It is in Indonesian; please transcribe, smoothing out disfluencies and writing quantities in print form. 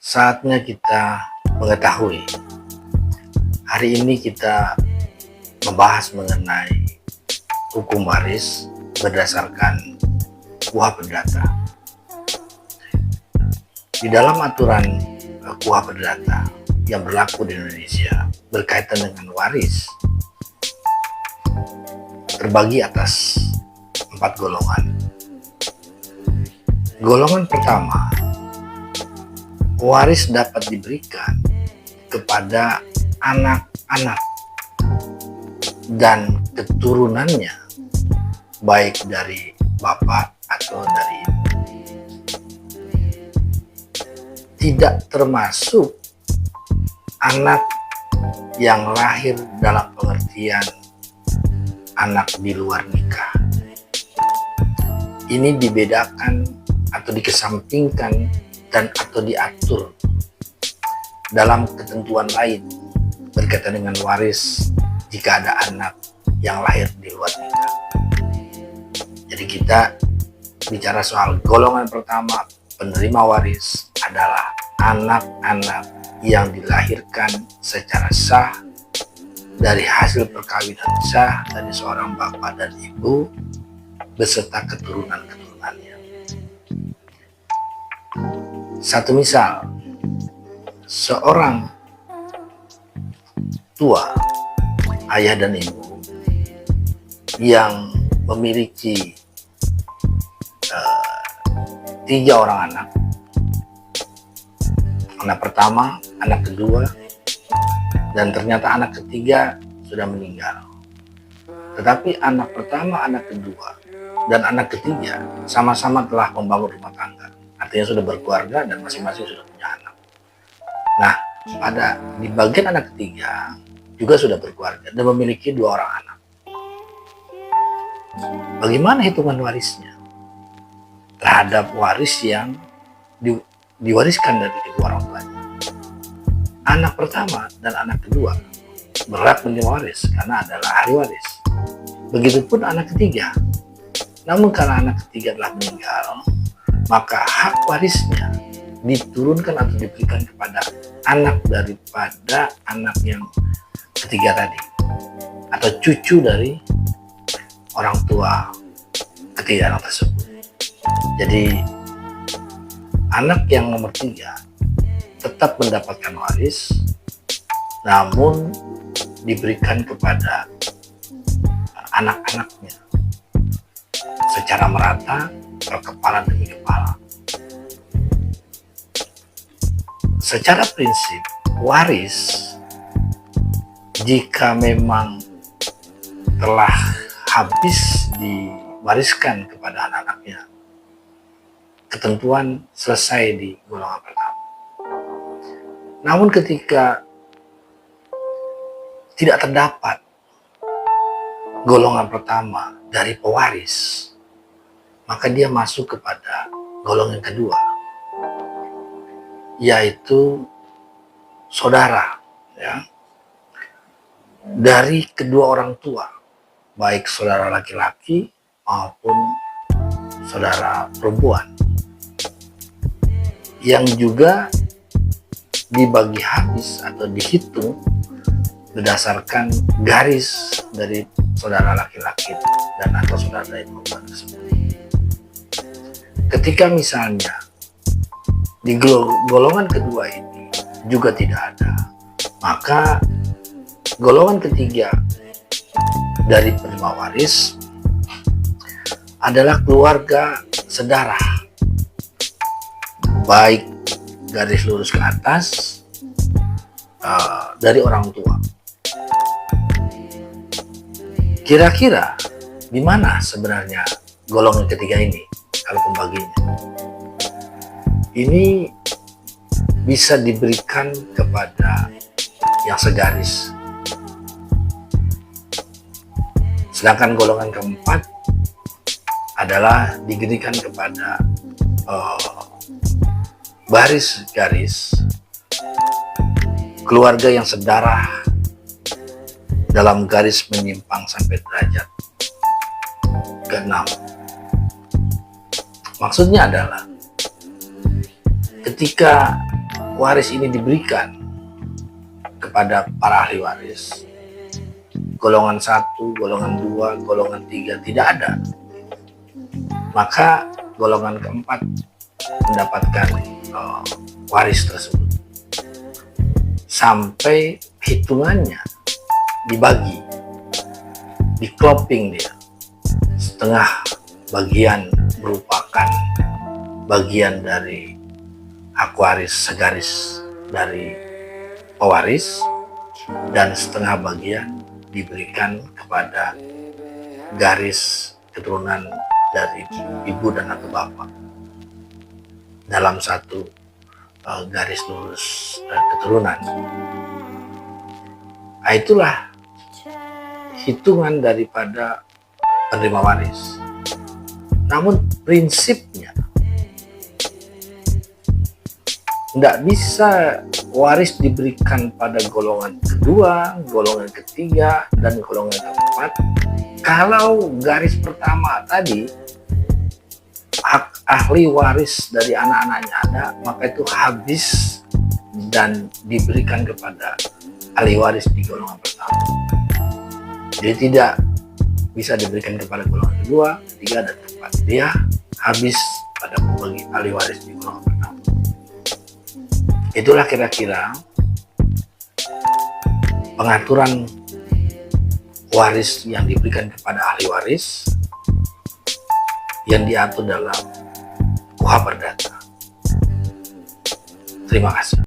Saatnya kita mengetahui. Hari ini kita membahas mengenai hukum waris berdasarkan KUH Perdata. Di dalam aturan KUH Perdata yang berlaku di Indonesia berkaitan dengan waris terbagi atas 4 golongan. Golongan pertama, waris dapat diberikan kepada anak-anak dan keturunannya, baik dari bapak atau dari ibu. Tidak termasuk anak yang lahir dalam pengertian anak di luar nikah. Ini dibedakan atau dikesampingkan dan atau diatur dalam ketentuan lain berkaitan dengan waris jika ada anak yang lahir di luar nikah. Jadi kita bicara soal golongan pertama, penerima waris adalah anak-anak yang dilahirkan secara sah dari hasil perkawinan sah dari seorang bapak dan ibu beserta keturunan-keturunannya. Satu misal, seorang tua, ayah dan ibu yang memiliki 3 orang anak. Anak pertama, anak kedua, dan ternyata anak ketiga sudah meninggal. Tetapi anak pertama, anak kedua, dan anak ketiga sama-sama telah membangun rumah tangga. Artinya sudah berkeluarga dan masing-masing sudah punya anak. Nah, di bagian anak ketiga juga sudah berkeluarga dan memiliki 2 orang anak. Bagaimana hitungan warisnya terhadap waris yang diwariskan dari kedua orang tuanya? Anak pertama dan anak kedua berhak menerima waris karena adalah ahli waris. Begitupun anak ketiga. Namun karena anak ketiga telah meninggal, maka hak warisnya diturunkan atau diberikan kepada anak daripada anak yang ketiga tadi, atau cucu dari orang tua ketiga anak tersebut. Jadi anak yang nomor 3 tetap mendapatkan waris, namun diberikan kepada anak-anaknya secara merata, kepala demi kepala. Secara prinsip, waris jika memang telah habis diwariskan kepada anak-anaknya, ketentuan selesai di golongan pertama. Namun ketika tidak terdapat golongan pertama dari pewaris, maka dia masuk kepada golongan kedua, yaitu saudara, ya, dari kedua orang tua, baik saudara laki-laki maupun saudara perempuan, yang juga dibagi habis atau dihitung berdasarkan garis dari saudara laki-laki dan atau saudara dari perempuan tersebut. Ketika misalnya di golongan kedua ini juga tidak ada, maka golongan ketiga dari penerima waris adalah keluarga sedarah, baik garis lurus ke atas dari orang tua. Kira-kira di mana sebenarnya golongan ketiga ini kalau pembaginya? Ini bisa diberikan kepada yang segaris. Sedangkan golongan keempat adalah diberikan kepada baris garis keluarga yang sedarah dalam garis menyimpang sampai derajat ke-6. Maksudnya adalah ketika waris ini diberikan kepada para ahli waris, golongan 1, golongan 2, golongan 3 tidak ada, maka golongan keempat mendapatkan waris tersebut sampai hitungannya dibagi, diklopping dia. Setengah bagian merupakan bagian dari hak waris segaris dari pewaris, dan setengah bagian diberikan kepada garis keturunan dari ibu dan atau bapak dalam satu garis lurus keturunan. Nah, itulah hitungan daripada penerima waris. Namun prinsipnya tidak bisa waris diberikan pada golongan kedua, golongan ketiga, dan golongan keempat. Kalau garis pertama tadi hak ahli waris dari anak-anaknya ada, maka itu habis dan diberikan kepada ahli waris di golongan pertama. Jadi tidak bisa diberikan kepada golongan kedua, ketiga, dan keempat. Dia habis pada bagi ahli waris di golongan pertama. Itulah kira-kira pengaturan waris yang diberikan kepada ahli waris yang diatur dalam KUH Perdata. Terima kasih.